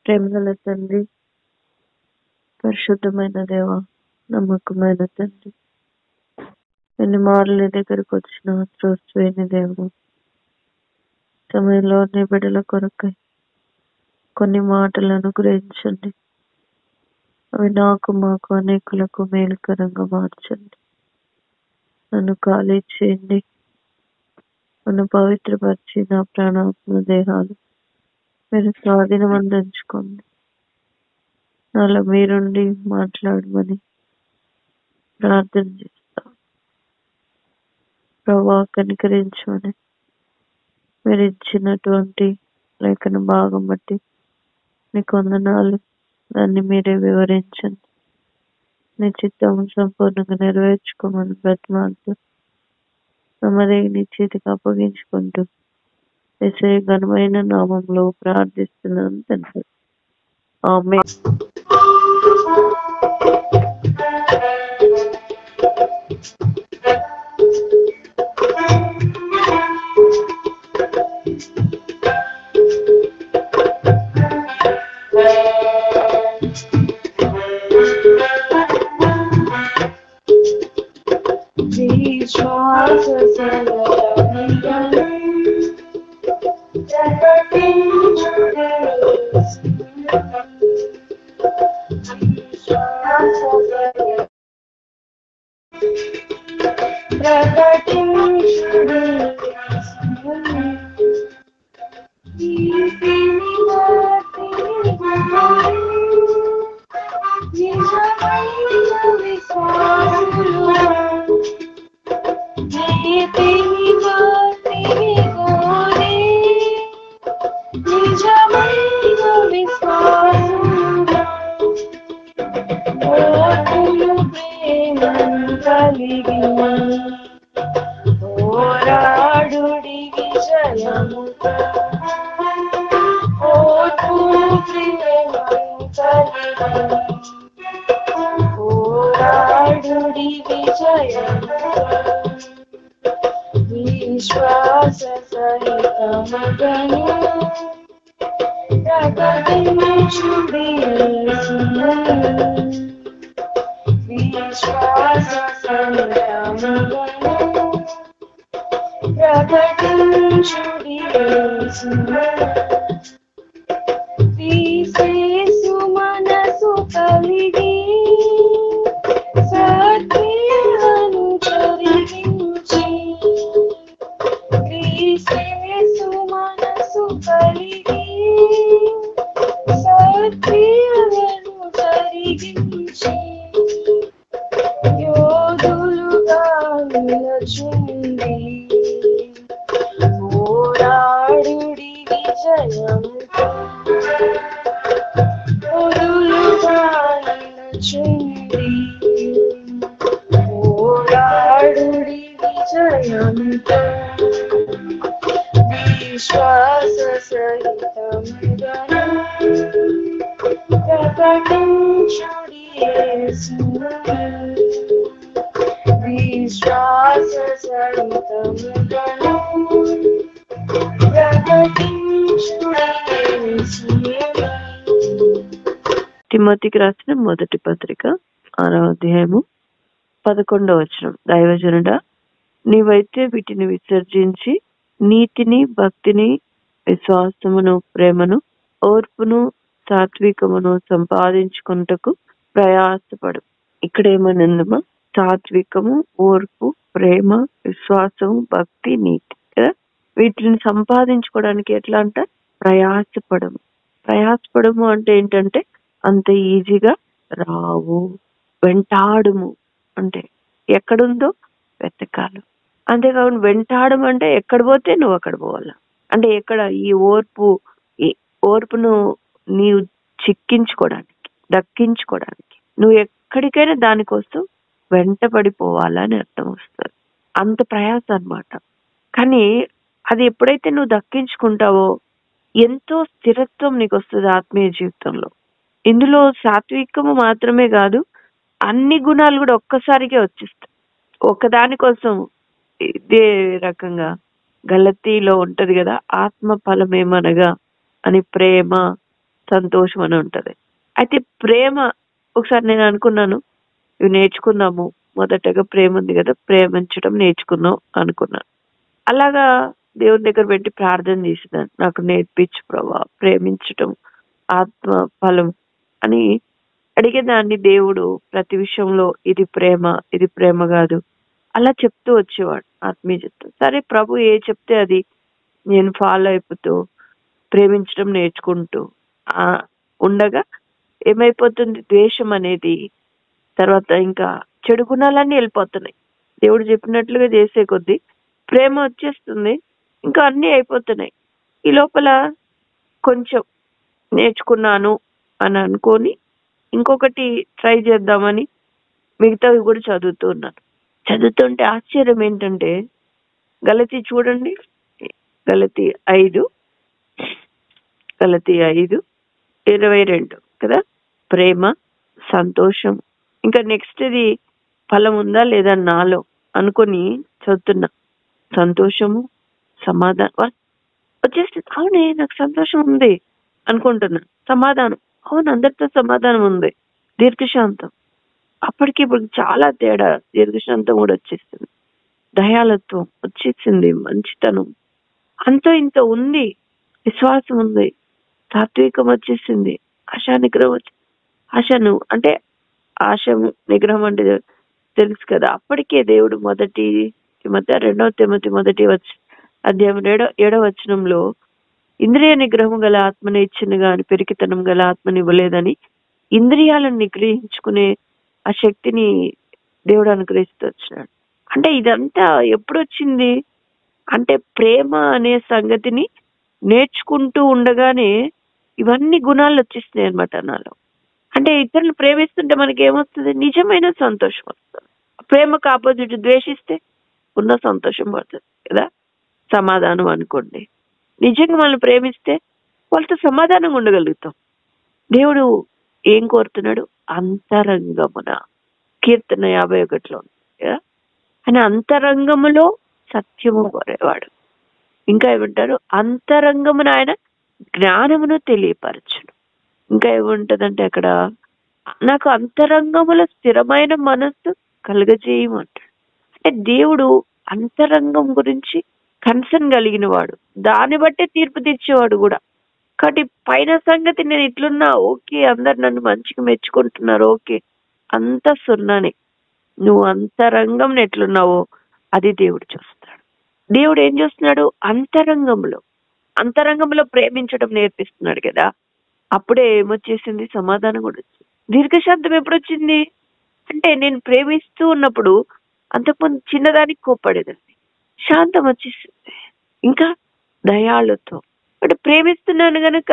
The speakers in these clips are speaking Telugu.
ప్రేమగల తండ్రి, పరిశుద్ధమైన దేవ, నమ్మకమైన తండ్రి, ఎన్ని మార్లు నీ దగ్గరకు వచ్చిన త్రోసివేయని దేవుడు, సమయంలో నీ బిడ్డల కొరకై కొన్ని మాటలను గ్రహించండి. అవి నాకు మాకు అనేకులకు మేలుకరంగా మార్చండి. నన్ను ఖాళీ చేయండి. నన్ను పవిత్రపరిచి నా ప్రాణాత్మ దేహాలు మీరు స్వాధీనం అందించుకోండి. నాలో మీరుండి మాట్లాడమని ప్రార్థన చేస్తాం. ప్రభువా, కనికరించమని మీరు ఇచ్చినటువంటి లేఖన భాగం బట్టి మీకు వందనాలు. దాన్ని మీరే వివరించండి. నీ చిత్తము సంపూర్ణంగా నెరవేర్చుకోమని బ్రతిమాలుతూ నమ్మదే నీ చేతికి అప్పగించుకుంటూ యేసయ్య ఘనమైన నామంలో ప్రార్థిస్తున్నాను తండ్రి. ఆమేన్. పోరాడుడి విజయముతో, ఓర్పు ప్రేమను కలిగి పోరాడుడి విజయముతో, విశ్వాస సహితముగను ప్రకటించుడి యేసును. విశ్వాస సహితముగను ప్రకటించుడి యేసును. విశేషు మనసు కలిగి సత్యమును జరిగించి, విశేషు మనసు కలిగి సత్యమును జరిగించి, యోధులుగా నిలచుండి పోరాడుడి విజయముతో, యోధులుగా నిలచుండి పోరాడుడి విజయముతో, విశ్వాస సహితముగను ప్రకటించుడి యేసును. విశ్వాస సహితముగను ప్రకటించుడి యేసును. తిమోతికి రాసిన మొదటి పత్రిక 6వ అధ్యాయము 11వ వచనం. దైవజనుడా, నీవైతే వీటిని విసర్జించి నీతిని, భక్తిని, విశ్వాసమును, ప్రేమను, ఓర్పును, సాత్వికమును సంపాదించుకొనుటకు ప్రయాసపడు. ఇక్కడ ఏమనుందమ్మా? సాత్వికము, ఓర్పు, ప్రేమ, విశ్వాసము, భక్తి, నీతి కదా. వీటిని సంపాదించుకోవడానికి ఎట్లా అంట? ప్రయాసపడము. ప్రయాసపడము అంటే ఏంటంటే అంత ఈజీగా రావు. వెంటాడుము అంటే ఎక్కడుందో వెతకాలి. అంతేకాకుండా వెంటాడడం అంటే ఎక్కడ పోతే నువ్వు అక్కడ పోవాలా. అంటే ఎక్కడ ఈ ఓర్పును నీవు చిక్కించుకోవడానికి, దక్కించుకోవడానికి నువ్వు ఎక్కడికైనా దానికోసం వెంట పడిపోవాలని అర్థం వస్తుంది. అంత ప్రయాస అన్నమాట. కానీ అది ఎప్పుడైతే నువ్వు దక్కించుకుంటావో ఎంతో స్థిరత్వం నీకు వస్తుంది ఆత్మీయ జీవితంలో. ఇందులో సాత్వికము మాత్రమే కాదు, అన్ని గుణాలు కూడా ఒక్కసారిగా వచ్చేస్తాయి. ఒకదానికోసం ఇదే రకంగా గలతీలో ఉంటది కదా, ఆత్మ ఫలం ఏమనగా అని ప్రేమ, సంతోషం అని ఉంటది. అయితే ప్రేమ ఒకసారి నేను అనుకున్నాను, ఇవి నేర్చుకుందాము. మొదటగా ప్రేమ ఉంది కదా, ప్రేమించడం నేర్చుకుందాం అనుకున్నాను. అలాగా దేవుని దగ్గర పెట్టి ప్రార్థన చేసినాను, నాకు నేర్పించు ప్రభా ప్రేమించటం ఆత్మ ఫలం అని అడిగేదాన్ని. దేవుడు ప్రతి విషయంలో ఇది ప్రేమ, ఇది ప్రేమ కాదు అలా చెప్తూ వచ్చేవాడు ఆత్మీయతతో. సరే ప్రభు ఏ చెప్తే అది నేను ఫాలో అయిపోతూ ప్రేమించడం నేర్చుకుంటూ ఉండగా ఏమైపోతుంది, ద్వేషం అనేది, తర్వాత ఇంకా చెడు గుణాలన్నీ వెళ్ళిపోతున్నాయి. దేవుడు చెప్పినట్లుగా చేసే కొద్దీ ప్రేమ వచ్చేస్తుంది, ఇంకా అన్నీ అయిపోతున్నాయి. ఈ లోపల కొంచెం నేర్చుకున్నాను అని అనుకొని ఇంకొకటి ట్రై చేద్దామని మిగతావి కూడా చదువుతూ ఉన్నాను. చదువుతుంటే ఆశ్చర్యం ఏంటంటే, గలతీ చూడండి, గలతీ 5:22 కదా, ప్రేమ, సంతోషం, ఇంకా నెక్స్ట్ ఇది ఫలం ఉందా లేదా నాలో అనుకొని చదువుతున్నా. సంతోషము, సమాధానం వచ్చేస్తుంది. అవునే నాకు సంతోషం ఉంది అనుకుంటున్నా. సమాధానం, అవును అందరితో సమాధానం ఉంది. దీర్ఘశాంతం, అప్పటికి ఇప్పుడు చాలా తేడా. దీర్ఘశాంతం కూడా వచ్చేసింది, దయాలత్వం వచ్చేసింది, మంచితనం అంతో ఇంత ఉంది, విశ్వాసం ఉంది, సాత్వికం వచ్చేసింది, ఆశా నిగ్రహం ఆశను అంటే ఆశ నిగ్రహం అంటే తెలుసు కదా. అప్పటికే దేవుడు 2 తిమోతి 1:7 ఇంద్రియ నిగ్రహం గల ఆత్మని ఇచ్చిన గాని పెరికితనం గల ఆత్మని ఇవ్వలేదని, ఇంద్రియాలను నిగ్రహించుకునే ఆ శక్తిని దేవుడు అనుగ్రహిస్తూ వచ్చినాడు. అంటే ఇదంతా ఎప్పుడు వచ్చింది అంటే ప్రేమ అనే సంగతిని నేర్చుకుంటూ ఉండగానే ఇవన్నీ గుణాలు వచ్చేస్తున్నాయి అనమాట నాలో. అంటే ఇతరులు ప్రేమిస్తుంటే మనకి ఏమొస్తుంది, నిజమైన సంతోషం వస్తుంది. ప్రేమకు ఆపోజిట్ ద్వేషిస్తే ఉన్న సంతోషం పడుతుంది కదా. సమాధానం అనుకోండి, నిజంగా మనల్ని ప్రేమిస్తే వాళ్ళతో సమాధానంగా ఉండగలుగుతాం. దేవుడు ఏం కోరుతున్నాడు, అంతరంగమున, కీర్తన 51లో ఉంది కదా, ఆయన అంతరంగములో సత్యము కోరేవాడు. ఇంకా ఏమంటారు, అంతరంగమున ఆయన జ్ఞానమును తెలియపరచును. ఇంకా ఏముంటదంటే అక్కడ, నాకు అంతరంగముల స్థిరమైన మనస్సు కలుగజేయమంటాడు. అంటే దేవుడు అంతరంగం గురించి కన్సర్న్ కలిగిన వాడు, దాన్ని బట్టే తీర్పు తీర్చేవాడు కూడా. కాబట్టి పైన సంగతి నేను ఇట్లున్నా ఓకే, అందరు నన్ను మంచిగా మెచ్చుకుంటున్నారు ఓకే, అంత సున్నానే. నువ్వు అంతరంగం ఎట్లున్నావో అది దేవుడు చూస్తాడు. దేవుడు ఏం చూస్తున్నాడు, అంతరంగంలో ప్రేమించడం నేర్పిస్తున్నాడు కదా. అప్పుడే ఏమొచ్చేసింది, సమాధానం కూడా వచ్చింది. దీర్ఘశాంతం ఎప్పుడు వచ్చింది అంటే, నేను ప్రేమిస్తూ ఉన్నప్పుడు అంతకుముందు చిన్నదానికి కోప్పడేదండి, శాంతం వచ్చేసింది. ఇంకా దయాళుతో అంటే ప్రేమిస్తున్నాను గనుక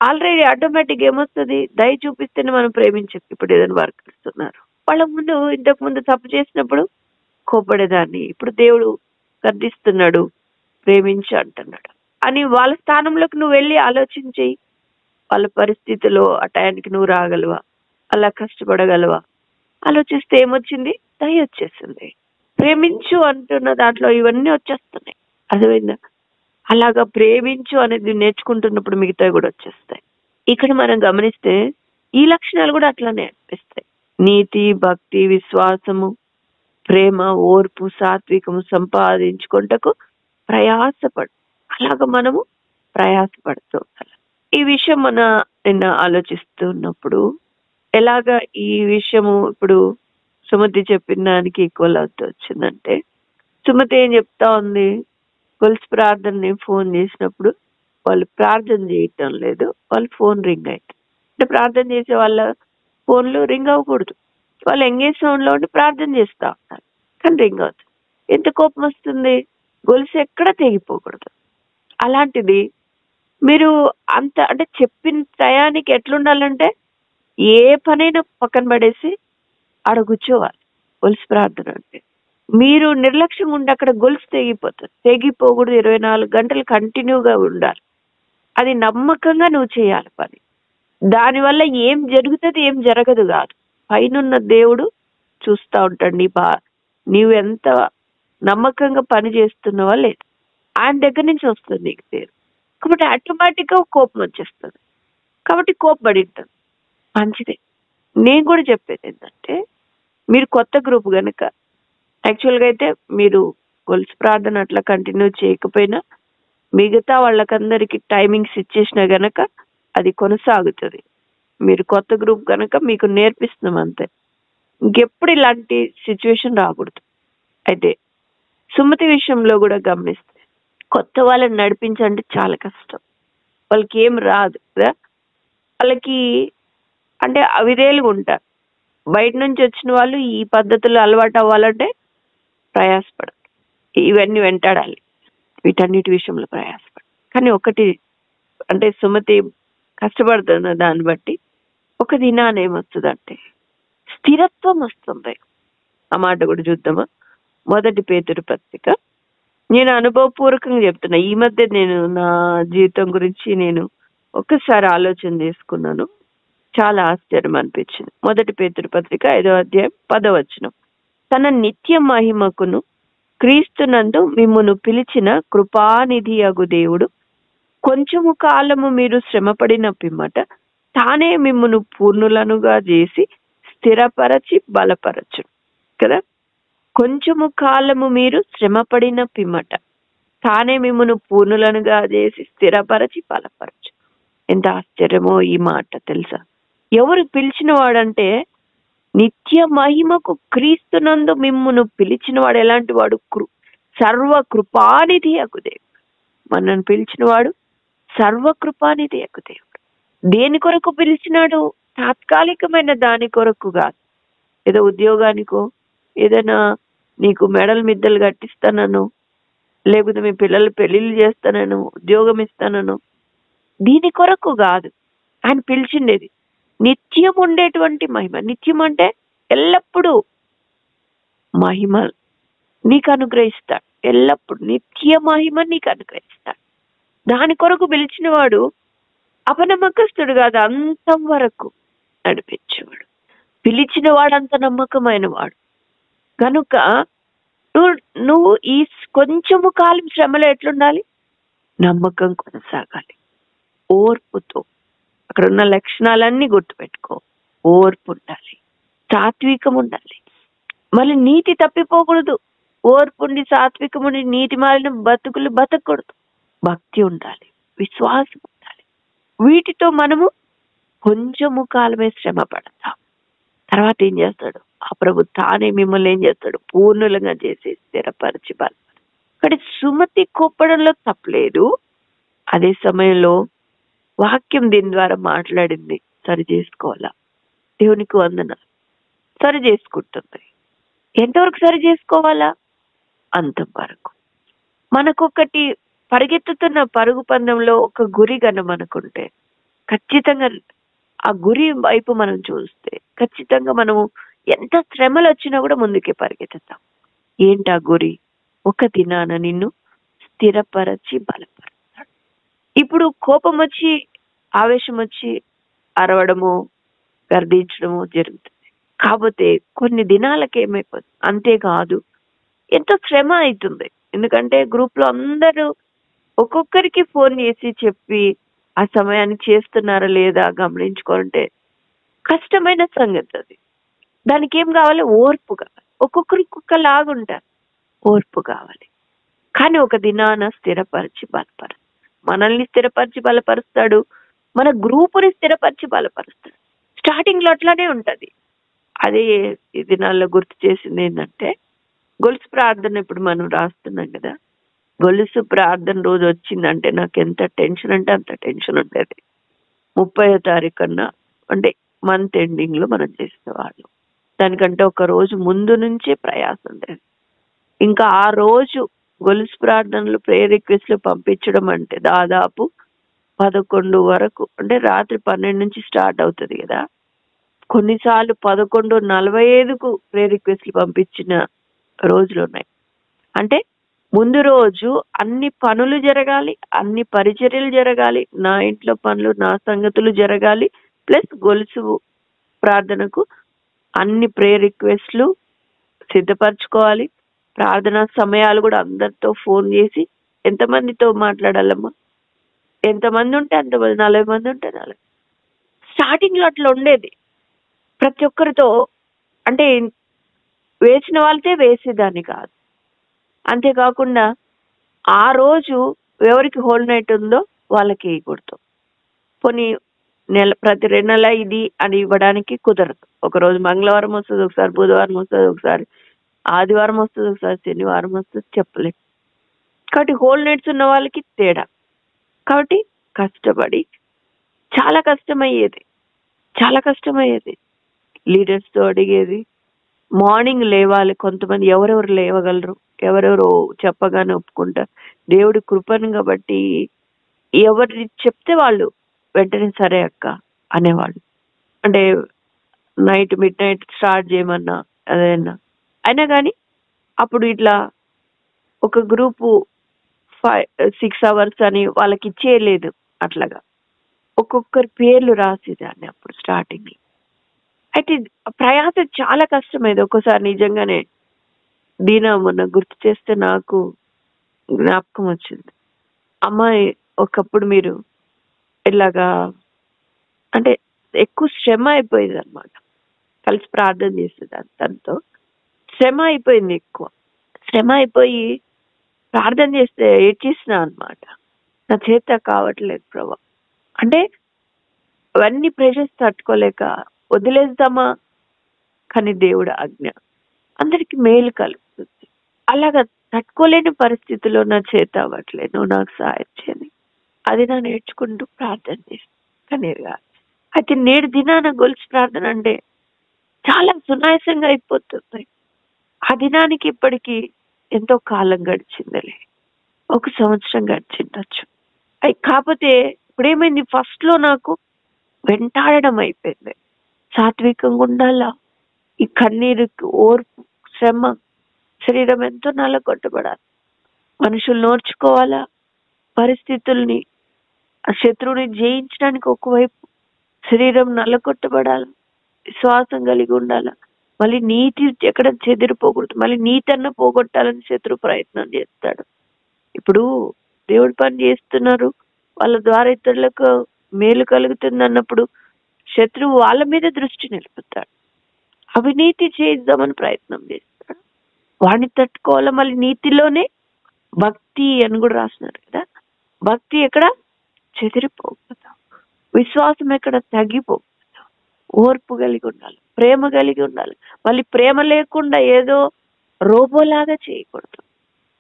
ఆల్రెడీ ఆటోమేటిక్ ఏమొస్తుంది, దయ చూపిస్తేనే మనం ప్రేమించం. ఇప్పుడు ఏదైనా వర్కర్స్ ఉన్నారు, వాళ్ళ ముందు ఇంతకు ముందు తప్పు చేసినప్పుడు కోప్పడేదాన్ని, ఇప్పుడు దేవుడు గర్దిస్తున్నాడు, ప్రేమించి అంటున్నాడు అని వాళ్ళ స్థానంలోకి నువ్వు వెళ్ళి ఆలోచించి, వాళ్ళ పరిస్థితిలో ఆ టయానికి నువ్వు రాగలవా, అలా కష్టపడగలవా, ఆలోచిస్తే ఏమొచ్చింది, దయ వచ్చేసింది. ప్రేమించు అంటున్న దాంట్లో ఇవన్నీ వచ్చేస్తున్నాయి, అర్థమైందా. అలాగా ప్రేమించు అనేది నేర్చుకుంటున్నప్పుడు మిగతావి కూడా వచ్చేస్తాయి. ఇక్కడ మనం గమనిస్తే ఈ లక్షణాలు కూడా అట్లానే అనిపిస్తాయి. నీతి, భక్తి, విశ్వాసము, ప్రేమ, ఓర్పు, సాత్వికము సంపాదించుకుంటకు ప్రయాసపడు. అలాగ మనము ప్రయాసపడుతూ ఉండాలి. ఈ విషయం నిన్న ఆలోచిస్తున్నప్పుడు ఎలాగా ఈ విషయము ఇప్పుడు సుమతి చెప్పిన దానికి ఈక్వల్ అవుతూ వచ్చిందంటే, సుమతి ఏం చెప్తా ఉంది, గొలుసు ప్రార్థనని ఫోన్ చేసినప్పుడు వాళ్ళు ప్రార్థన చేయటం లేదు, వాళ్ళు ఫోన్ రింగ్ అవుతుంది. అంటే ప్రార్థన చేసే వాళ్ళ ఫోన్లు రింగ్ అవ్వకూడదు, వాళ్ళు ఎంగేజ్ సౌండ్లో ఉండి ప్రార్థన చేస్తూ ఉంటారు, కానీ రింగ్ అవుతుంది. ఎంత కోపం వస్తుంది, గొలుసు ఎక్కడ తెగిపోకూడదు. అలాంటిది మీరు అంటే చెప్పిన టయానికి ఎట్లుండాలంటే, ఏ పనైనా పక్కన పడేసి ఆడ కూర్చోవాలి. గొలుసు ప్రార్థన అంటే మీరు నిర్లక్ష్యంగా ఉండి అక్కడ గొలుసు తెగిపోతుంది. తెగిపోకూడదు, 24 గంటలు కంటిన్యూగా ఉండాలి. అది నమ్మకంగా నువ్వు చేయాలి పని. దానివల్ల ఏం జరుగుతుంది ఏం జరగదు కాదు, పైనున్న దేవుడు చూస్తూ ఉంటాడు నీవు ఎంత నమ్మకంగా పని చేస్తున్నావా లేదు, ఆయన దగ్గర నుంచి వస్తుంది నీకు పేరు. కాబట్టి ఆటోమేటిక్గా కోపం వచ్చేస్తుంది. కాబట్టి కోప్పడి ఉంటాను. మంచిదే. నేను కూడా చెప్పేది ఏంటంటే, మీరు కొత్త గ్రూప్ గనుక యాక్చువల్గా అయితే మీరు గొలుసు ప్రార్థన అట్లా కంటిన్యూ చేయకపోయినా మిగతా వాళ్ళకందరికి టైమింగ్స్ ఇచ్చేసినా గనక అది కొనసాగుతుంది. మీరు కొత్త గ్రూప్ గనక మీకు నేర్పిస్తున్నాం అంతే. ఇంకెప్పుడు ఇలాంటి సిచ్యువేషన్ రాకూడదు. అయితే సుమతి విషయంలో కూడా గమనిస్తే కొత్త వాళ్ళని నడిపించంటే చాలా కష్టం. వాళ్ళకి ఏం రాదు కదా, వాళ్ళకి అంటే అవిధేలుగా ఉంటారు. బయట నుంచి వచ్చిన వాళ్ళు ఈ పద్ధతులు అలవాటు అవ్వాలంటే ప్రయాసపడరు. ఇవన్నీ వెంటాడాలి, వీటన్నిటి విషయంలో ప్రయాసపడరు. కానీ ఒకటి అంటే సుమతి కష్టపడుతున్న దాన్ని బట్టి ఒక దినాన ఏమొస్తుందంటే స్థిరత్వం వస్తుంది. ఆ మాట కూడా చూద్దామా? 1 పేతురు పత్రిక. నేను అనుభవపూర్వకంగా చెప్తున్నా. ఈ మధ్య నేను నా జీవితం గురించి నేను ఒక్కసారి ఆలోచన చేసుకున్నాను. చాలా ఆశ్చర్యం అనిపించింది. 1 పేతురు పత్రిక 5వ అధ్యాయం 10వ వచనం. తన నిత్య మహిమకును క్రీస్తునందు మిమ్మును పిలిచిన కృపానిధి అగు దేవుడు కొంచెము కాలము మీరు శ్రమపడిన పిమ్మట తానే మిమ్మును పూర్ణులనుగా చేసి స్థిరపరచి బలపరచు కదా. కొంచెము కాలము మీరు శ్రమపడిన పిమ్మట తానే మిమ్మును పూర్ణులనుగా చేసి స్థిరపరచి బలపరచు. ఎంత ఆశ్చర్యమో ఈ మాట తెలుసా? ఎవరు పిలిచిన వాడంటే నిత్య మహిమకు క్రీస్తునందు మిమ్మును పిలిచిన వాడు ఎలాంటి వాడు? సర్వ కృపానిధి అగు దేవుడు. మనల్ని పిలిచిన వాడు సర్వ కృపానిధి అగు దేవుడు. దేని కొరకు పిలిచినాడు? తాత్కాలికమైన దాని కొరకు కాదు. ఏదో ఉద్యోగానికో, ఏదైనా నీకు మెడల్ మిద్దలు కట్టిస్తానను, లేకపోతే మీ పిల్లలు పెళ్లిళ్ళు చేస్తానను, ఉద్యోగం ఇస్తానను, దీని కొరకు కాదు ఆయన పిలిచిండేది. నిత్యం ఉండేటువంటి మహిమ. నిత్యం అంటే ఎల్లప్పుడూ మహిమ నీకు అనుగ్రహిస్తాడు. ఎల్లప్పుడు నిత్య మహిమ నీకు అనుగ్రహిస్తాడు. దాని కొరకు పిలిచిన వాడు అపనమ్మకస్తుడు కాదు, అంతం వరకు నడిపించేవాడు. పిలిచిన వాడు అంత నమ్మకమైన వాడు కనుక నువ్వు ఈ కొంచెము కాలం శ్రమలో ఎట్లుండాలి? నమ్మకం కొనసాగాలి, ఓర్పుతో. అక్కడ ఉన్న లక్షణాలన్నీ గుర్తుపెట్టుకో. ఓర్పు ఉండాలి, సాత్వికం ఉండాలి, మళ్ళీ నీతి తప్పిపోకూడదు. ఓర్పు ఉండి సాత్వికం ఉండి నీతి మారిన బతుకులు బతకూడదు. భక్తి ఉండాలి, విశ్వాసం ఉండాలి. వీటితో మనము కొంచెము కాలమే శ్రమ పడతాం. తర్వాత ఏం చేస్తాడు? ఆ ప్రభు తానే మిమ్మల్ని ఏం చేస్తాడు? పూర్ణులుగా చేసి స్థిరపరిచి బలపరి. ఇక్కడ సుమతి కోప్పడంలో తప్పలేదు. అదే సమయంలో వాక్యం దీని ద్వారా మాట్లాడింది. సరి చేసుకోవాలా? దేవునికి వందనాలు. సరి చేసుకుంటుంది. ఎంతవరకు సరి చేసుకోవాలా? అంతం వరకు. మనకొకటి పరిగెత్తుతున్న పరుగు పందెంలో ఒక గురి కన్నా మనకుంటే ఖచ్చితంగా ఆ గురి వైపు మనం చూస్తే ఖచ్చితంగా మనము ఎంత శ్రమలు వచ్చినా కూడా ముందుకే పరిగెత్తుతాం. ఏంటి ఆ గురి? ఒక దినాన నిన్ను స్థిరపరచి బలపరుస్తాడు. ఇప్పుడు కోపం వచ్చి ఆవేశం వచ్చి అరవడము గర్దించడము జరుగుతుంది. కాకపోతే కొన్ని దినాలకి ఏమైపోతుంది? అంతేకాదు, ఎంతో శ్రమ అవుతుంది. ఎందుకంటే గ్రూప్ లో అందరూ ఒక్కొక్కరికి ఫోన్ చేసి చెప్పి ఆ సమయానికి చేస్తున్నారా లేదా గమనించుకోవాలంటే కష్టమైన సంగతి అది. దానికి ఏం కావాలి? ఓర్పు కావాలి. ఒక్కొక్కరికి ఒక్కొక్కలాగుంటారు. ఓర్పు కావాలి. కానీ ఒక దినాన స్థిరపరిచి బలపరు. మనల్ని స్థిరపరిచి బలపరుస్తాడు, మన గ్రూపుని స్థిరపరిచి బలపరుస్తాడు. స్టార్టింగ్ లో అట్లానే ఉంటది. అదే ఈ దినాల్లో గుర్తు చేసింది ఏంటంటే గొలుసు ప్రార్థన ఇప్పుడు మనం రాస్తున్నాం కదా. గొలుసు ప్రార్థన రోజు వచ్చిందంటే నాకు ఎంత టెన్షన్ అంటే అంత టెన్షన్ ఉండేది. 30వ తారీఖు కన్నా అంటే మంత్ ఎండింగ్ లో మనం చేసేవాళ్ళం. దానికంటే ఒక రోజు ముందు నుంచే ప్రయాసం ఉండేది. ఇంకా ఆ రోజు గొలుసు ప్రార్థనలు ప్రేయర్ రిక్వెస్ట్లు పంపించడం అంటే దాదాపు 11 వరకు, అంటే రాత్రి 12 నుంచి స్టార్ట్ అవుతుంది కదా. కొన్నిసార్లు 11:45కు ప్రేయర్ రిక్వెస్ట్లు పంపించిన రోజులు ఉన్నాయి. అంటే ముందు రోజు అన్ని పనులు జరగాలి, అన్ని పరిచర్యలు జరగాలి, నా ఇంట్లో పనులు నా సంగతులు జరగాలి, ప్లస్ గొలుసు ప్రార్థనకు అన్ని ప్రేయర్ రిక్వెస్ట్లు సిద్ధపరచుకోవాలి. ప్రార్థనా సమయాలు కూడా అందరితో ఫోన్ చేసి ఎంతమందితో మాట్లాడాలమ్మా? ఎంతమంది ఉంటే అంతమంది, 40 మంది ఉంటే 40. స్టార్టింగ్ లో అట్లా ఉండేది. ప్రతి ఒక్కరితో అంటే వేసిన వాళ్ళతో వేసేదాన్ని కాదు. అంతేకాకుండా ఆ రోజు ఎవరికి హోల్ నైట్ ఉందో వాళ్ళకి వేయకూడదు. పోనీ ప్రతి 2 నెలల ఇది అని ఇవ్వడానికి కుదరదు. ఒకరోజు మంగళవారం వస్తుంది, ఒకసారి బుధవారం వస్తుంది, ఒకసారి ఆదివారం వస్తుంది, ఒకసారి శనివారం వస్తుంది, చెప్పలేదు. కాబట్టి హోల్ నైట్స్ ఉన్న వాళ్ళకి తేడా. కాబట్టి కష్టపడి చాలా కష్టమయ్యేది. లీడర్స్ తో అడిగేది. మార్నింగ్ లేవాలి. కొంతమంది ఎవరెవరు లేవగలరు, ఎవరెవరు చెప్పగానే ఒప్పుకుంటారు. దేవుడి కృపను కాబట్టి ఎవరు చెప్తే వాళ్ళు వెంటనే సరే అక్క అనేవాళ్ళు. అంటే నైట్ మిడ్ నైట్ స్టార్ట్ చేయమన్నా అదైనా అయినా కానీ అప్పుడు ఇట్లా ఒక గ్రూపు 6 అవర్స్ అని వాళ్ళకి ఇచ్చేయలేదు. అట్లాగా ఒక్కొక్కరి పేర్లు రాసేదాన్ని అప్పుడు స్టార్టింగ్. అయితే ప్రయాస చాలా కష్టమైంది. ఒక్కోసారి నిజంగానే దీనా మొన్న గుర్తు చేస్తే నాకు జ్ఞాపకం వచ్చింది. అమ్మాయి ఒకప్పుడు మీరు ఇలాగా అంటే ఎక్కువ శ్రమ అయిపోయింది అనమాట. కలిసి ప్రార్థన చేసేదాన్ని తనతో. శ్రమ అయిపోయి ప్రార్థన చేస్తే ఏడ్చేసిన అనమాట. నా చేత కావట్లేదు ప్రభా అంటే అవన్నీ ప్రెషర్స్ తట్టుకోలేక వదిలేద్దామా, కానీ దేవుడు ఆజ్ఞ అందరికి మేలు కలుగుతుంది. అలాగా తట్టుకోలేని పరిస్థితిలో నా చేత అవ్వట్లేదు, నువ్వు నాకు సహాయం చేయని అది నా నేర్చుకుంటూ ప్రార్థన చేస్తాను. కానీ అయితే నేడు దినాన గొలుసు ప్రార్థన అంటే చాలా సునాయాసంగా అయిపోతుంది. ఆ దినానికి ఇప్పటికి ఎంతో కాలం గడిచిందిలే, 1 సంవత్సరం గడిచిండొచ్చు. కాకపోతే ఇప్పుడేమైంది, ఫస్ట్ లో నాకు వెంటాడడం అయిపోయింది. సాత్వికంగా ఉండాలా, ఈ కన్నీరుకి ఓర్పు, శ్రమ, శరీరం ఎంతో నల్లగొట్టబడాలి, మనుషులు నోర్చుకోవాలా, పరిస్థితుల్ని శత్రువుని జయించడానికి ఒకవైపు శరీరం నల్లగొట్టబడాలి, విశ్వాసం కలిగి ఉండాలా, మళ్ళీ నీతి ఎక్కడ చెదిరిపోకూడదు, మళ్ళీ నీతి అన్న పోగొట్టాలని శత్రువు ప్రయత్నం చేస్తాడు. ఇప్పుడు దేవుడి పని చేస్తున్నారు, వాళ్ళ ద్వారా ఇతరులకు మేలు కలుగుతుంది అన్నప్పుడు శత్రువు వాళ్ళ మీద దృష్టి నిలుపుతాడు, అవినీతి చేద్దామని ప్రయత్నం చేస్తాడు. వాడిని తట్టుకోవాలా. మళ్ళీ నీతిలోనే భక్తి అని కూడా రాస్తున్నారు కదా, భక్తి ఎక్కడ చెదిరిపోకూడదు, విశ్వాసం ఎక్కడ తగ్గిపోకూడదు, ఓర్పు కలిగి ఉండాలి, ప్రేమ కలిగి ఉండాలి. మళ్ళీ ప్రేమ లేకుండా ఏదో రోబోలాగా చేయకూడదు.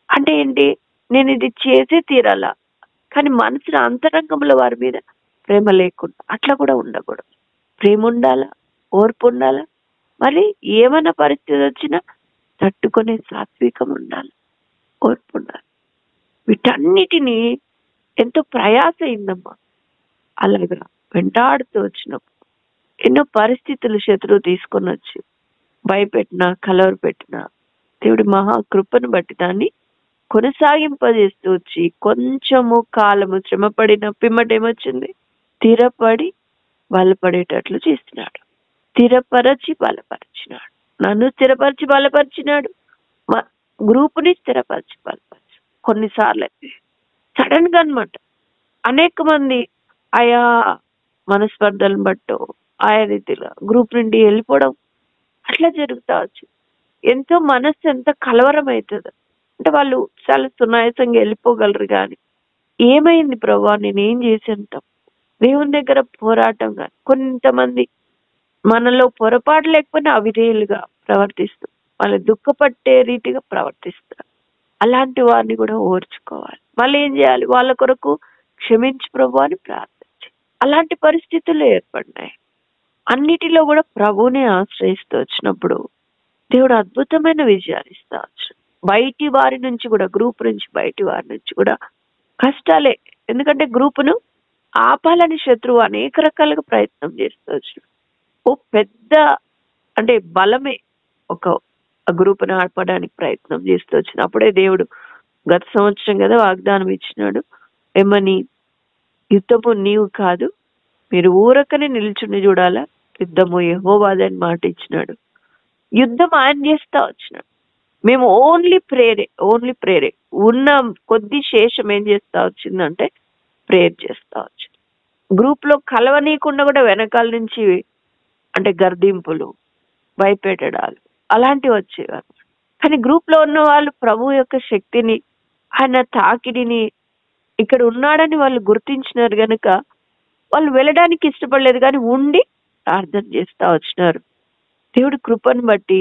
అంటే ఏంటి, నేను ఇది చేసే తీరాలా, కానీ మనసులో అంతరంగంలో వారి మీద ప్రేమ లేకుండా అట్లా కూడా ఉండకూడదు. ప్రేమ ఉండాలా, ఓర్పు ఉండాలా, మళ్ళీ ఏమైనా పరిస్థితి వచ్చినా తట్టుకునే సాత్వికం ఉండాలి, ఓర్పు ఉండాలి. వీటన్నిటినీ ఎంతో ప్రయాస అయిందమ్మా. అలాగా వెంటాడుతూ వచ్చినప్పుడు ఎన్నో పరిస్థితులు శత్రువు తీసుకొని వచ్చి భయపెట్టినా కలవరపెట్టినా దేవుడి మహాకృపను బట్టి దాన్ని కొనసాగింపజేస్తూ వచ్చి కొంచెము కాలము శ్రమపడిన పిమ్మటేమొచ్చింది, స్థిరపడి బలపడేటట్లు చేస్తున్నాడు. స్థిరపరచి బలపరిచినాడు, నన్ను స్థిరపరిచి బలపరిచినాడు, గ్రూపుని స్థిరపరిచి బలపరిచి. కొన్నిసార్లు సడన్ గా అనమాట అనేక మంది ఆయా మనస్పర్ధలను బట్టో ఆయా రీతిలో గ్రూప్ నుండి వెళ్ళిపోవడం అట్లా జరుగుతా వచ్చు. ఎంతో మనస్సు ఎంత కలవరం అవుతుంది అంటే వాళ్ళు చాలా సునాయాసంగా వెళ్ళిపోగలరు. కానీ ఏమైంది ప్రభా, నేనేం చేసాను తప్పు, దేవుని దగ్గర పోరాటం. కానీ కొంతమంది మనలో పొరపాటు లేకపోయినా అవిధేయులుగా ప్రవర్తిస్తూ వాళ్ళు దుఃఖపట్టే రీతిగా ప్రవర్తిస్తారు. అలాంటి వారిని కూడా ఓర్చుకోవాలి. మళ్ళీ ఏం చేయాలి, వాళ్ళ కొరకు క్షమించు ప్రభు అని ప్రార్థించి. అలాంటి పరిస్థితులు ఏర్పడినాయి. అన్నిటిలో కూడా ప్రభువుని ఆశ్రయిస్తూ వచ్చినప్పుడు దేవుడు అద్భుతమైన విజయాలు ఇస్తా వచ్చు. బయటి వారి నుంచి కూడా, గ్రూప్ నుంచి బయటి వారి నుంచి కూడా కష్టాలే. ఎందుకంటే గ్రూపును ఆపాలని శత్రువు అనేక రకాలుగా ప్రయత్నం చేస్తూ వచ్చు. ఓ పెద్ద అంటే బలమే ఒక గ్రూపును ఆపడానికి ప్రయత్నం చేస్తూ వచ్చిన అప్పుడే దేవుడు గత సంవత్సరం కదా వాగ్దానం ఇచ్చినాడు, ఏమని, యుద్ధము నీవు కాదు, మీరు ఊరకనే నిల్చుని చూడాలా, యుద్ధము యెహోవాదని మాట ఇచ్చినాడు. యుద్ధం ఆయన చేస్తా వచ్చినాడు. మేము ఓన్లీ ప్రేరే ఉన్న కొద్ది శేషం ఏం చేస్తా వచ్చిందంటే ప్రేయర్ చేస్తా వచ్చింది. గ్రూప్ లో కలవనీయకుండా కూడా వెనకాల నుంచి అంటే గర్దింపులు, భయపెట్టడాలు అలాంటివి వచ్చేవారు. కానీ గ్రూప్ లో ఉన్న వాళ్ళు ప్రభు యొక్క శక్తిని, ఆయన తాకిడిని ఇక్కడ ఉన్నాడని వాళ్ళు గుర్తించినారు గనుక వాళ్ళు వెళ్ళడానికి ఇష్టపడలేదు, కానీ ఉండి ప్రార్థన చేస్తా వచ్చినారు. దేవుడి కృపను బట్టి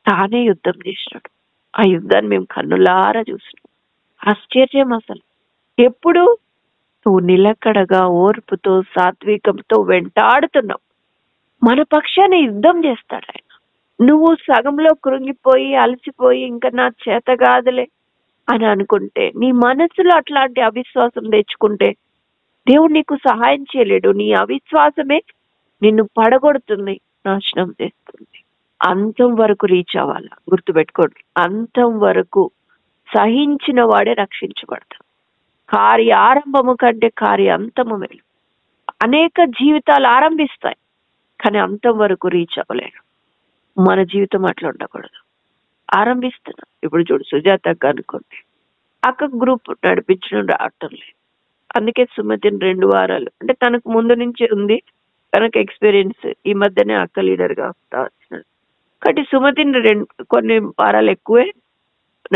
తానే యుద్ధం చేసినాడు. ఆ యుద్ధాన్ని మేము కన్నులారా చూసినాం. ఆశ్చర్యం అసలు. ఎప్పుడు నువ్వు నిలకడగా ఓర్పుతో సాత్వికంతో వెంటాడుతున్నావు, మన పక్షాన్ని యుద్ధం చేస్తాడు ఆయన. నువ్వు సగంలో కృంగిపోయి అలసిపోయి ఇంకా నా చేత కాదులే అని అనుకుంటే, నీ మనసులో అట్లాంటి అవిశ్వాసం తెచ్చుకుంటే దేవుడు నీకు సహాయం చేయలేడు. నీ అవిశ్వాసమే నిన్ను పడగొడుతుంది, నాశనం చేస్తుంది. అంతం వరకు రీచ్ అవ్వాలా, గుర్తుపెట్టుకోండి. అంతం వరకు సహించిన వాడే రక్షించబడతాడు. కార్య ఆరంభము కంటే కార్య అంతము మేలు. అనేక జీవితాలు ఆరంభిస్తాయి, కానీ అంతం వరకు రీచ్ అవ్వలేరు. మన జీవితం అట్లా ఉండకూడదు. ఆరంభిస్తున్నాం. ఇప్పుడు చూడు, సుజాతకు అనుకోండి, అక్క గ్రూప్ నడిపించడం రావటం లేదు. అందుకే సుమతిని 2 వారాలు అంటే తనకు ముందు నుంచే ఉంది తనకు ఎక్స్పీరియన్స్, ఈ మధ్యనే అక్క లీడర్ గా వస్తా వచ్చినాడు. కాబట్టి సుమతిని కొన్ని వారాలు ఎక్కువే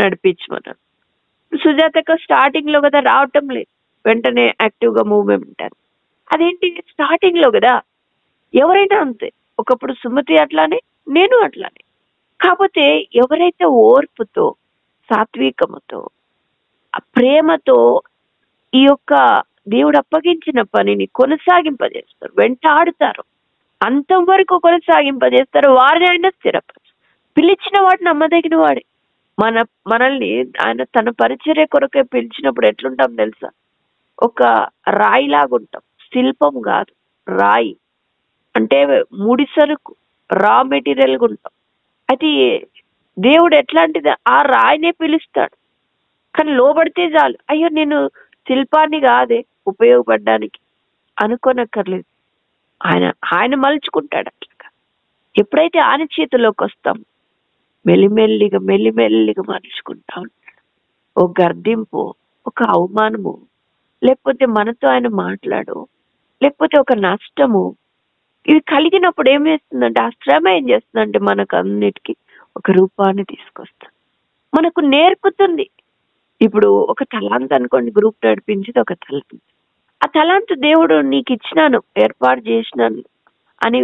నడిపించమన్నాడు. సుజాతకు స్టార్టింగ్ లో కదా రావటం లేదు, వెంటనే యాక్టివ్ గా మూవ్మెంట్ అని. అదేంటి, స్టార్టింగ్ లో కదా, ఎవరైనా అంతే. ఒకప్పుడు సుమతి అట్లానే, నేను అట్లానే. కాకపోతే ఎవరైతే ఓర్పుతో, సాత్వికముతో, ప్రేమతో ఈ యొక్క దేవుడు అప్పగించిన పనిని కొనసాగింపజేస్తారు, వెంటాడుతారు, అంతం వరకు కొనసాగింపజేస్తారు, వారిని ఆయన స్థిరపరచు. పిలిచిన వాడు నమ్మదగిన వాడే. మనల్ని ఆయన తన పరిచర్య కొరకే పిలిచినప్పుడు ఎట్లుంటాం తెలుసా? ఒక రాయిలాగుంటాం, శిల్పం కాదు, రాయి అంటే ముడి సరుకు, రా మెటీరియల్గా ఉంటాం. అది దేవుడు ఎట్లాంటిది, ఆ రాయినే పిలుస్తాడు. కానీ లోబడితే చాలు, అయ్యో నేను శిల్పాన్ని కాదే ఉపయోగపడడానికి అనుకోనక్కర్లేదు. ఆయన మలుచుకుంటాడు అట్లా. ఎప్పుడైతే ఆయన చేతిలోకి వస్తాం, మెల్లిమెల్లిగా మలుచుకుంటా ఉంటాడు. ఓ గర్దింపు, ఒక అవమానము, లేకపోతే మనతో ఆయన మాట్లాడు, లేకపోతే ఒక నష్టము, ఇవి కలిగినప్పుడు ఏం చేస్తుందంటే, ఆ శ్రమ ఏం చేస్తుందంటే మనకు అన్నిటికీ ఒక రూపాన్ని తీసుకొస్తుంది, మనకు నేర్పుతుంది. ఇప్పుడు ఒక తలాంత్ అనుకోండి, గ్రూప్ నడిపించింది ఒక తలాంత్. ఆ తలాంత్ దేవుడు నీకు ఇచ్చినాను, ఏర్పాటు చేసినాను అని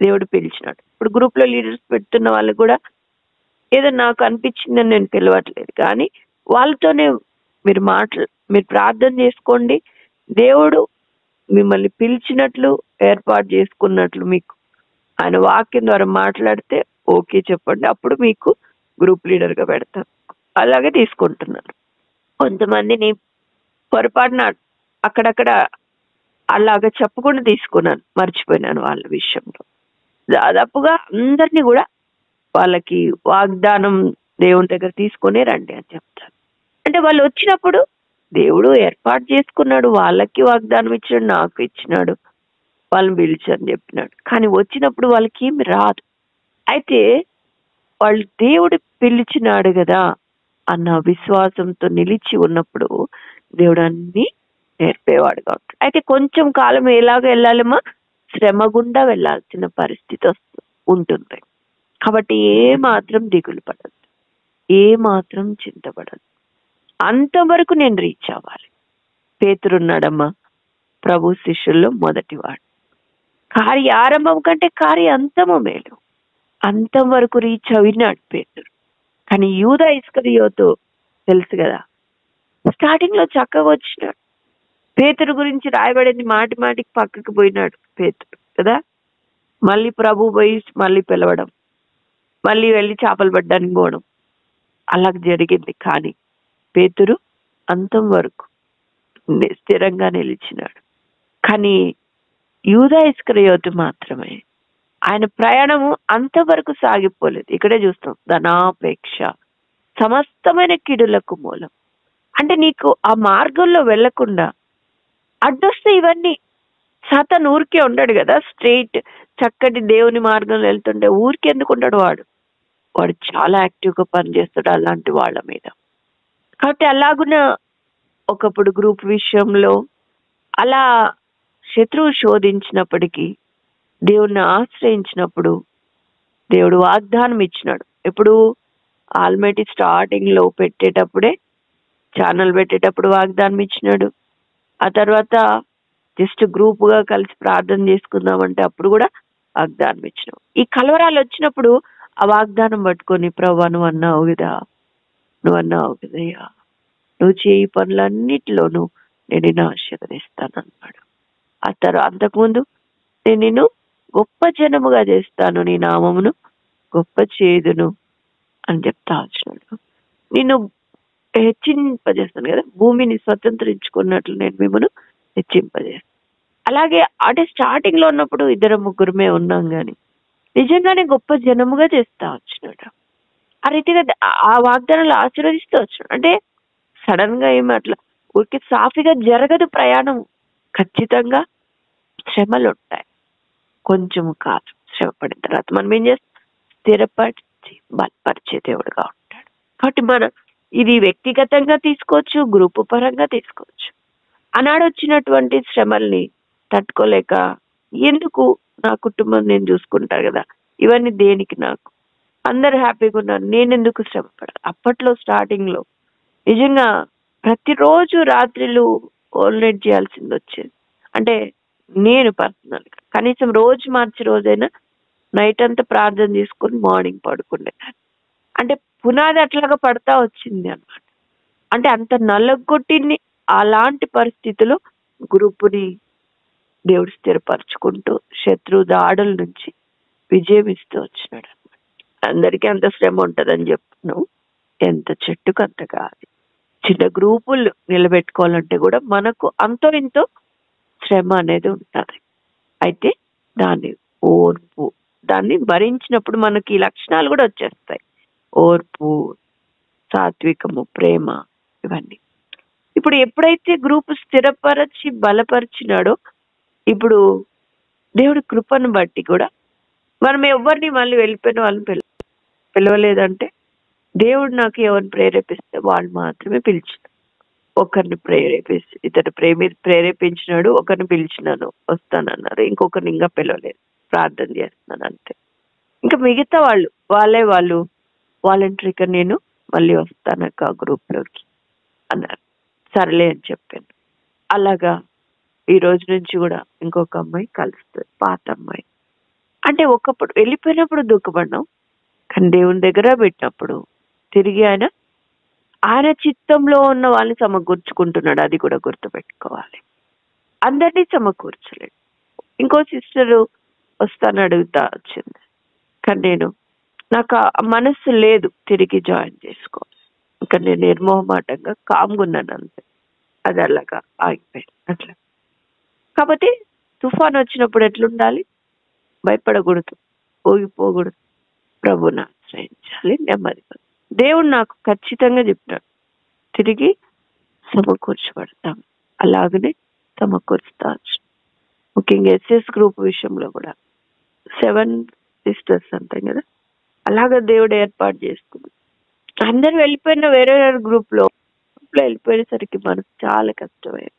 దేవుడు పిలిచినాడు. ఇప్పుడు గ్రూప్ లో లీడర్స్ పెడుతున్న వాళ్ళు కూడా ఏదో నాకు అనిపించిందని నేను పిలవట్లేదు, కానీ వాళ్ళతోనే మీరు మీరు ప్రార్థన చేసుకోండి. దేవుడు మిమ్మల్ని పిలిచినట్లు, ఏర్పాటు చేసుకున్నట్లు మీకు ఆయన వాక్యం ద్వారా మాట్లాడితే ఓకే చెప్పండి, అప్పుడు మీకు గ్రూప్ లీడర్ గా పెడతాను. అలాగే తీసుకుంటున్నారు. కొంతమందిని పొరపాటున అక్కడక్కడ అలాగా చెప్పకుండా తీసుకున్నాను, మర్చిపోయినాను వాళ్ళ విషయంలో. దాదాపుగా అందరినీ కూడా వాళ్ళకి వాగ్దానం దేవుని దగ్గర తీసుకునే రండి అని చెప్తాను. అంటే వాళ్ళు వచ్చినప్పుడు దేవుడు ఏర్పాటు చేసుకున్నాడు, వాళ్ళకి వాగ్దానం ఇచ్చినాడు, నాకు ఇచ్చినాడు, వాళ్ళని పిలిచని చెప్పినాడు. కానీ వచ్చినప్పుడు వాళ్ళకి ఏమి రాదు. అయితే వాళ్ళు దేవుడు పిలిచినాడు కదా అన్న విశ్వాసంతో నిలిచి ఉన్నప్పుడు దేవుడు అన్ని నేర్పేవాడుగా ఉంటాడు. అయితే కొంచెం కాలం ఎలాగ వెళ్ళాలమ్మా, శ్రమ గుండా వెళ్ళాల్సిన పరిస్థితి ఉంటుంది. కాబట్టి ఏ మాత్రం దిగులు పడద్దు, ఏ మాత్రం చింతపడద్దు. అంతవరకు నేను రీచ్ అవ్వాలి. పేతురున్నాడమ్మా ప్రభు శిష్యుల్లో మొదటివాడు. కార్య ఆరంభం కంటే కార్య అంతము మేలు. అంతం వరకు రీచ్ అయినాడు పేతురు. కానీ యూదా ఇస్కరియోతు తెలుసు కదా, స్టార్టింగ్ లో చక్కగా వచ్చినాడు. పేతురు గురించి రాయబడింది, మాటి మాటికి పక్కకు పోయినాడు పేతురు కదా. మళ్ళీ ప్రభు పోయి మళ్ళీ పిలవడం, మళ్ళీ వెళ్ళి చేపలు పడ్డానికి పోవడం, అలా జరిగింది. కానీ పేతురు అంతం వరకు స్థిరంగా నిలిచినాడు. కానీ యూదా ఇస్కరియోతు మాత్రమే, ఆయన ప్రయాణము అంతవరకు సాగిపోలేదు. ఇక్కడే చూస్తాం, ధనాపేక్ష సమస్తమైన కీడులకు మూలం. అంటే నీకు ఆ మార్గంలో వెళ్లకుండా అడ్డొస్తే ఇవన్నీ. సాతాను ఊరికే ఉండడు కదా, స్ట్రైట్ చక్కటి దేవుని మార్గంలో వెళ్తుంటే ఊరికే ఎందుకు ఉండడు? వాడు చాలా యాక్టివ్ గా పనిచేస్తాడు అలాంటి వాళ్ళ మీద. కాబట్టి అలాగున ఒకప్పుడు గ్రూప్ విషయంలో అలా శత్రువు శోధించినప్పటికీ దేవుణ్ణి ఆశ్రయించినప్పుడు దేవుడు వాగ్దానం ఇచ్చినాడు. ఎప్పుడు ఆల్మైటీ స్టార్టింగ్ లో పెట్టేటప్పుడే, ఛానల్ పెట్టేటప్పుడు వాగ్దానం ఇచ్చినాడు. ఆ తర్వాత జస్ట్ గ్రూప్ గా కలిసి ప్రార్థన చేసుకుందామంటే అప్పుడు కూడా వాగ్దానం ఇచ్చినావు. ఈ కలవరాలు వచ్చినప్పుడు ఆ వాగ్దానం పట్టుకొని, ప్రభా నువ్వు అన్నావు కదయ్యా, నువ్వు చేయి పనులన్నిటిలోనూ నేను నిన్ను ఆశీర్వదిస్తాను అన్నాడు. ఆ తర్వాత అంతకుముందు నేను నిన్ను గొప్ప జనముగా చేస్తాను, నీ నామమును గొప్ప చేదును అని చెప్తా వచ్చినాడు. నిన్ను హెచ్చింపజేస్తాను కదా, భూమిని స్వతంత్రించుకున్నట్లు నేను మిమ్మల్ని హెచ్చింపజేస్తాను. అలాగే అంటే స్టార్టింగ్ లో ఉన్నప్పుడు 2-3 ఉన్నాం కానీ నిజంగానే గొప్ప జనముగా చేస్తా వచ్చినాడు. ఆ రీతిగా ఆ వాగ్దానాలు ఆశీర్వదిస్తూ వచ్చినాడు. అంటే సడన్ గా ఏమి అట్లా ఊరికి సాఫీగా జరగదు ప్రయాణం. ఖచ్చితంగా శ్రమలు ఉంటాయి. కొంచెము కాదు, శ్రమ పడిన తర్వాత మనం ఏం చేస్తాం, స్థిరపరిచి బలపరిచే దేవుడుగా ఉంటాడు. కాబట్టి మనం ఇది వ్యక్తిగతంగా తీసుకోవచ్చు, గ్రూపు పరంగా తీసుకోవచ్చు. ఆనాడు వచ్చినటువంటి శ్రమల్ని తట్టుకోలేక, ఎందుకు నా కుటుంబం నేను చూసుకుంటాను కదా, ఇవన్నీ దేనికి, నాకు అందరు హ్యాపీగా ఉన్నారు, నేనెందుకు శ్రమ పడాలి. అప్పట్లో స్టార్టింగ్ లో నిజంగా ప్రతిరోజు రాత్రిలు ఓల్నైట్ చేయాల్సింది వచ్చేది. అంటే నేను పర్సనల్ గా కనీసం రోజు మార్చి రోజైనా నైట్ అంతా ప్రార్థన చేసుకుని మార్నింగ్ పడుకునేదాన్ని. అంటే పునాది అట్లాగా పడతా వచ్చింది అన్నమాట. అంటే అంత నల్లగొట్టింది. అలాంటి పరిస్థితిలో గ్రూపుని దేవుడు స్థిరపరచుకుంటూ శత్రు దాడుల నుంచి విజయం ఇస్తూ వచ్చినాడు అనమాట. అందరికీ అంత శ్రమ ఉంటదని చెప్తున్నావు, ఎంత చెట్టుకు అంత కాదు. చిన్న గ్రూపులు నిలబెట్టుకోవాలంటే కూడా మనకు అంతో ఇంతో శ్రమ అనేది ఉంటుంది. అయితే దాన్ని ఓర్పు, దాన్ని భరించినప్పుడు మనకి ఈ లక్షణాలు కూడా వచ్చేస్తాయి. ఓర్పు, సాత్వికము, ప్రేమ, ఇవన్నీ. ఇప్పుడు ఎప్పుడైతే గ్రూపు స్థిరపరచి బలపరిచినాడో, ఇప్పుడు దేవుడి కృపను బట్టి కూడా మనం ఎవరిని మళ్ళీ వెళ్ళిపోయిన వాళ్ళని పిలవలేదంటే, దేవుడు నాకు ఎవరిని ప్రేరేపిస్తే వాళ్ళు మాత్రమే పిలిచిన. ఒకరిని ప్రేరేపించినాడు, ఒకరిని పిలిచినాను వస్తానన్నారు, ఇంకొకరిని ఇంకా పిలవలేదు, ప్రార్థన చేస్తున్నాను అంతే. ఇంకా మిగతా వాళ్ళు వాలంటరీగా నేను మళ్ళీ వస్తానక్క గ్రూప్ లోకి అన్నారు. సరేలే అని చెప్పాను. అలాగా ఈ రోజు నుంచి కూడా ఇంకొక అమ్మాయి కలుస్తుంది, పాత అమ్మాయి. అంటే ఒకప్పుడు వెళ్ళిపోయినప్పుడు దుఃఖపడ్డాం, కానీ దేవుని దగ్గర పెట్టినప్పుడు తిరిగి ఆయన చిత్తంలో ఉన్న వాళ్ళని సమకూర్చుకుంటున్నాడు. అది కూడా గుర్తుపెట్టుకోవాలి. అందరినీ సమకూర్చలేడు. ఇంకో సిస్టర్ వస్తాను అడుగుతా వచ్చింది, కానీ నాకు ఆ మనస్సు లేదు తిరిగి జాయిన్ చేసుకోవాలి. ఇంకా నేను నిర్మోహమాటంగా కామ్గున్నాను అంతే. అది అలాగా ఆగిపోయింది అట్లా. కాబట్టి తుఫాన్ వచ్చినప్పుడు ఎట్లుండాలి, భయపడకూడదు, ఊగిపోకూడదు, ప్రభుని ఆశ్రయించాలి, నెమ్మది. దేవుడు నాకు ఖచ్చితంగా చెప్పినాడు, తిరిగి సమకూర్చబడతాం. అలాగనే సమకూర్చుతా. ముఖ్యంగా ఎస్ఎస్ గ్రూప్ విషయంలో కూడా 7 సిస్టర్స్ అంటాం కదా, అలాగా దేవుడు ఏర్పాటు చేసుకుంది. అందరు వెళ్ళిపోయిన వేరే గ్రూప్ లో వెళ్ళిపోయేసరికి మనకు చాలా కష్టమయ్యేది.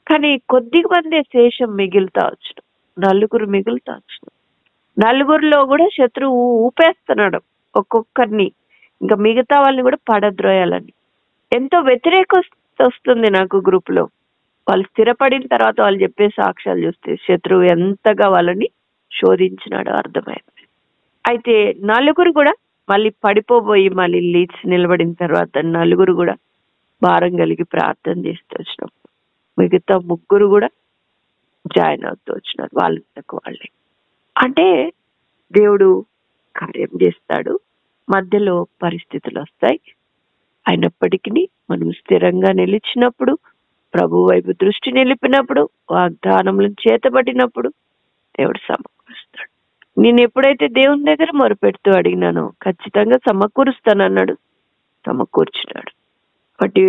కానీ కొద్ది మంది శేషం మిగులుతా వచ్చిన, 4 మిగులుతా వచ్చిన. 4లో కూడా శత్రువు ఊపేస్తున్నాడు ఒక్కొక్కరిని, ఇంకా మిగతా వాళ్ళని కూడా పడద్రోయాలని. ఎంతో వ్యతిరేక వస్తుంది నాకు గ్రూప్ లో. వాళ్ళు స్థిరపడిన తర్వాత వాళ్ళు చెప్పే సాక్ష్యాలు చూస్తే శత్రువు ఎంతగా వాళ్ళని శోధించినాడో అర్థమైంది. అయితే 4 కూడా మళ్ళీ పడిపోబోయి మళ్ళీ లీడ్స్ నిలబడిన తర్వాత 4 కూడా భారం కలిగి ప్రార్థన చేస్తూ వచ్చినప్పుడు మిగతా 3 కూడా జాయిన్ అవుతూ వచ్చినారు వాళ్ళకు వాళ్ళే. అంటే దేవుడు కార్యం చేస్తాడు, మధ్యలో పరిస్థితులు వస్తాయి. అయినప్పటికీ మనం స్థిరంగా నిలిచినప్పుడు, ప్రభు వైపు దృష్టి నిలిపినప్పుడు, వాగ్దానములను చేతబడినప్పుడు దేవుడు సమకూరుస్తాడు. నేను ఎప్పుడైతే దేవుని దగ్గర మొరపెడుతూ అడిగినానో ఖచ్చితంగా సమకూరుస్తానన్నాడు, సమకూర్చినాడు. వాటి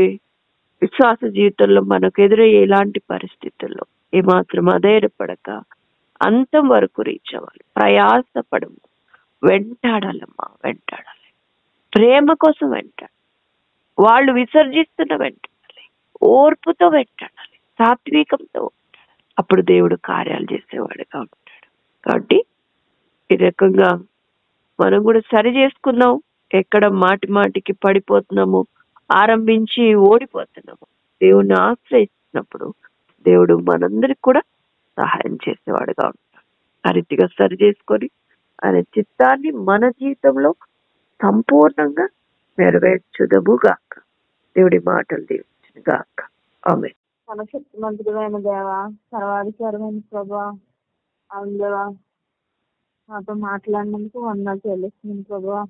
విశ్వాస జీవితంలో మనకు ఎదురయ్యే ఎలాంటి పరిస్థితుల్లో ఏమాత్రం అధైర్యపడక అంతం వరకు రీచ్ అవ్వాలి. ప్రయాసపడము, వెంటాడాలమ్మా, వెంటాడాలి. ప్రేమ కోసం వెంటాడాలి, వాళ్ళు విసర్జిస్తున్న వెంటాడాలి, ఓర్పుతో వెంటాడాలి, సాత్వికంతో వెంటాడాలి. అప్పుడు దేవుడు కార్యాలు చేసేవాడుగా ఉంటాడు. కాబట్టి ఈ రకంగా మనం కూడా సరి చేసుకుందాం. ఎక్కడ మాటి మాటికి పడిపోతున్నాము, ఆరంభించి ఓడిపోతున్నాము. దేవుణ్ణి ఆశ్రయిస్తున్నప్పుడు దేవుడు మనందరికి కూడా సహాయం చేసేవాడుగా ఉంటాడు. ఆ రీతిగా సరి చేసుకొని ఆయన చిత్తాన్ని మన జీవితంలో సంపూర్ణంగా నెరవేర్చుదము గాక. దేవుడి మాటలు దీవించును గాక. ఆమేన్. సర్వశక్తిమంతుడైన దేవ, సర్వాధికారమైన ప్రభా, అవును దేవా, నాతో మాట్లాడినందుకు వందనాలు చెల్లిస్తున్నాను ప్రభా.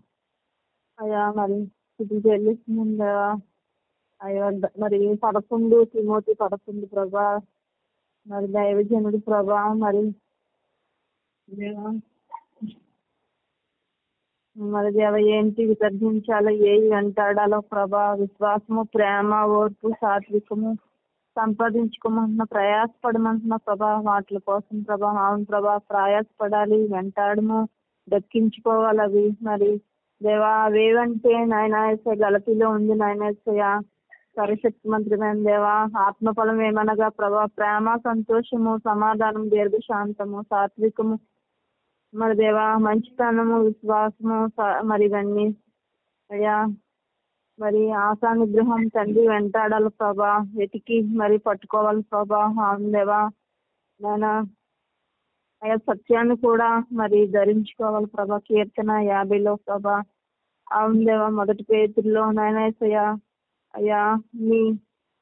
అయ్యా మరి స్థితి చెల్లిస్తున్నాను దేవా. అయ్యా మరి 11 తిమోతి 11 ప్రభా, మరి దైవజనుడు ప్రభా, మరి దేవా, మరి దేవ ఏంటి విసర్జించాలో, ఏవి వెంటాడాలో ప్రభా, విశ్వాసము, ప్రేమ, ఓర్పు, సాత్వికము సంపాదించుకోమంటున్నా, ప్రయాసపడమంటున్నా ప్రభా. వాటి కోసం ప్రభా, అవును ప్రభా, ప్రయాసపడాలి, వెంటాడము, దక్కించుకోవాలి అవి. మరి దేవా అవేవంటే నాయన గలతిలో ఉంది నాయన సర్వశక్తిమంతుడైన దేవా. ఆత్మఫలం ఏమనగా ప్రభా, ప్రేమ, సంతోషము, సమాధానం, దీర్ఘశాంతము, సాత్వికము, మరి దేవా మంచితనము, విశ్వాసము, మరి ఇవన్నీ అయ్యా మరి ఆశానిగ్రహం తండ్రి వెంటాడాలి ప్రభా, వెతికి మరి పట్టుకోవాలి ప్రభా. అవును దేవా నాయన అయ్యా సత్యాన్ని కూడా మరి ధరించుకోవాలి ప్రభా. కీర్తన 50లో ప్రభా, అవును దేవా మొదటి పేతుల్లో నాయన అయ్యా నీ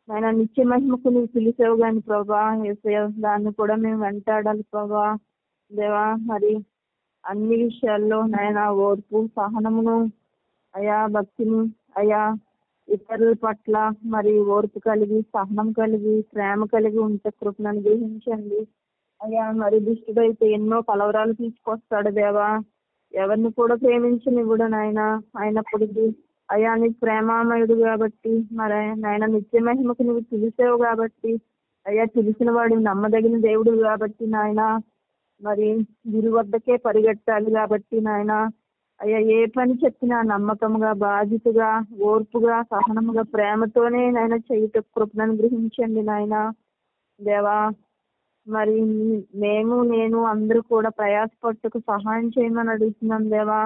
నాయన నిత్య మహిమకు నువ్వు పిలిచావు కానీ ప్రభా యేసయ్య, దాన్ని కూడా మేము వెంటాడాలి ప్రభా. దేవా మరి అన్ని విషయాల్లో నాయన ఓర్పు, సహనమును, అయ్యా భక్తిని, అయ్యా ఇతరుల పట్ల మరి ఓర్పు కలిగి, సహనం కలిగి, ప్రేమ కలిగి ఉంటే కృపను అనుగ్రహించండి అయ్యా. మరి దుష్టుడైతే ఎన్నో కలవరాలు తీసుకొస్తాడు దేవా. ఎవరిని కూడా ప్రేమించనివ్వడు నాయన. అయినప్పటికీ అయ్యా నీకు ప్రేమామయుడు కాబట్టి, మరి నాయన నిత్య మహిమకు నువ్వు పిలిచావు కాబట్టి, అయ్యా పిలిచిన వాడు నమ్మదగిన దేవుడు కాబట్టి నాయన, మరి గురి వద్దకే పరిగెట్టాలి కాబట్టి నాయన, అయ్యా ఏ పని చెప్పినా నమ్మకంగా, బాధ్యతగా, ఓర్పుగా, సహనముగా, ప్రేమతోనే నాయన చేయుట కృపను అనుగ్రహించండి నాయన. దేవా మరి నేను అందరూ కూడా ప్రయాసపట్టుకు సహాయం చేయమని అడుగుతున్నాం దేవా.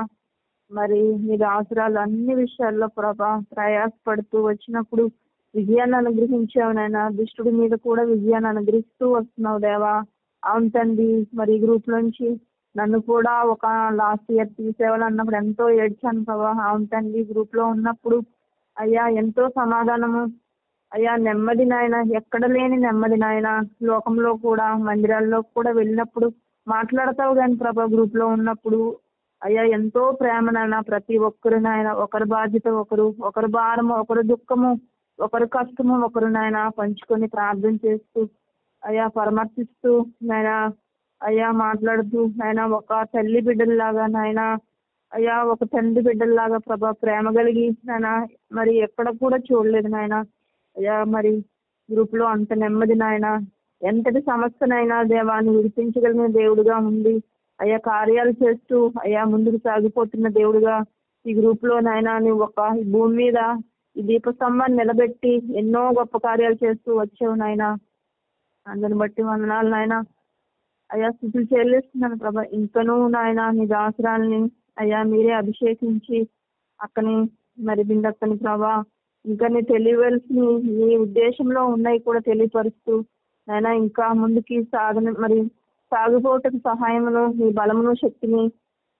మరి మీ దాసురాలు అన్ని విషయాల్లో ప్రభా ప్రయాసపడుతూ వచ్చినప్పుడు విజయాన్ని అనుగ్రహించావు నాయన. దుష్టుడి మీద కూడా విజయాన్ని అనుగ్రహిస్తూ వస్తున్నావు దేవా. అవును తండ్రి, మరి ఈ గ్రూప్ నుంచి నన్ను కూడా ఒక లాస్ట్ ఇయర్ తీసేవాళ్ళు అన్నప్పుడు ఎంతో ఏడ్చాను ప్రభా. అవును తండ్రి, గ్రూప్ లో ఉన్నప్పుడు అయ్యా ఎంతో సమాధానము, అయ్యా నెమ్మది నాయన, ఎక్కడ లేని నెమ్మది నాయన. లోకంలో కూడా మందిరాల్లో కూడా వెళ్ళినప్పుడు మాట్లాడతావు కానీ ప్రభా, గ్రూప్ లో ఉన్నప్పుడు అయ్యా ఎంతో ప్రేమ నాయన. ప్రతి ఒక్కరు నాయన, ఒకరి బాధ్యత ఒకరు, ఒకరి భారము, ఒకరి దుఃఖము, ఒకరి కష్టము ఒకరు నాయన పంచుకొని ప్రార్థన చేస్తూ అయ్యా పరామర్శిస్తూ నాయన, అయ్యా మాట్లాడుతూ నాయన, ఒక తల్లి బిడ్డల్లాగా నాయన, అయ్యా ఒక తండ్రి బిడ్డల్లాగా ప్రభా ప్రేమ కలిగి నాయన, మరి ఎక్కడ కూడా చూడలేదు నాయన. అయ్యా మరి గ్రూప్ లో అంత నెమ్మది నాయన. ఎంతటి సమస్యనైనా దేవాన్ని విడిపించగలిగిన దేవుడుగా ఉంది అయ్యా, కార్యాలు చేస్తూ అయ్యా ముందుకు సాగిపోతున్న దేవుడుగా ఈ గ్రూప్ లో నాయన నువ్వు ఒక భూమి మీద ఈ దీపస్తంభాన్ని నిలబెట్టి ఎన్నో గొప్ప కార్యాలు చేస్తూ వచ్చావు నాయన. అందరిని బట్టి వందనాలు నాయన. అయ్యా స్థుతులు చెల్లిస్తున్నాను ప్రభా. ఇంకనూ నాయన నీ దాసురాల్ని అయ్యా మీరే అభిషేకించి అక్కని మరి బిందక్కని ప్రభా ఇంకా నీ తెలియవలసిన నీ ఉద్దేశంలో ఉన్నాయి కూడా తెలియపరుస్తూ నాయన ఇంకా ముందుకి మరి సాగిపోవటకు సహాయమును, నీ బలమును, శక్తిని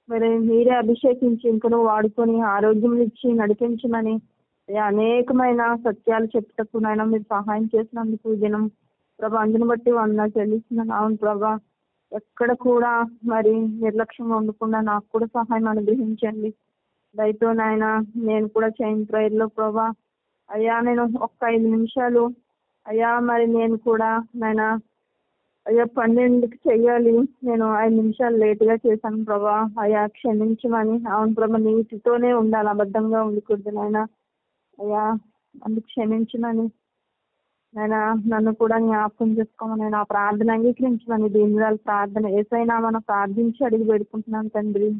మరి మీరే అభిషేకించి ఇంకను వాడుకొని ఆరోగ్యం ఇచ్చి నడిపించమని అనేకమైన సత్యాలు చెప్పుటకు నాయన మీరు సహాయం చేసినందుకు దినం ప్రభా అందుని బట్టి వందనాలు చెల్లిస్తున్నాను. అవును ప్రభా, ఎక్కడ కూడా మరి నిర్లక్ష్యం ఉండకుండా నాకు కూడా సహాయం అనుగ్రహించండి. దయతో నాయన నేను కూడా చైన్ ప్రేయర్ లో ప్రభా అయ్యా నేను ఒక్క 5 నిమిషాలు అయ్యా మరి నేను కూడా నాయన అయ్యా 12కి చెయ్యాలి, నేను 5 నిమిషాలు లేటుగా చేశాను ప్రభా. అయ్యా క్షమించమని. అవును ప్రభా, నీటితోనే ఉండాలి, అబద్ధంగా ఉండకూడదు నాయన. అయ్యా అందుకు క్షమించమని నాయన. నన్ను కూడా జ్ఞాపకం చేసుకోమని, నా ప్రార్థన అంగీకరించమని. దీని ప్రార్థన ఏసైనా మనం ప్రార్థించి అడిగి పెడుకుంటున్నాను తండ్రి.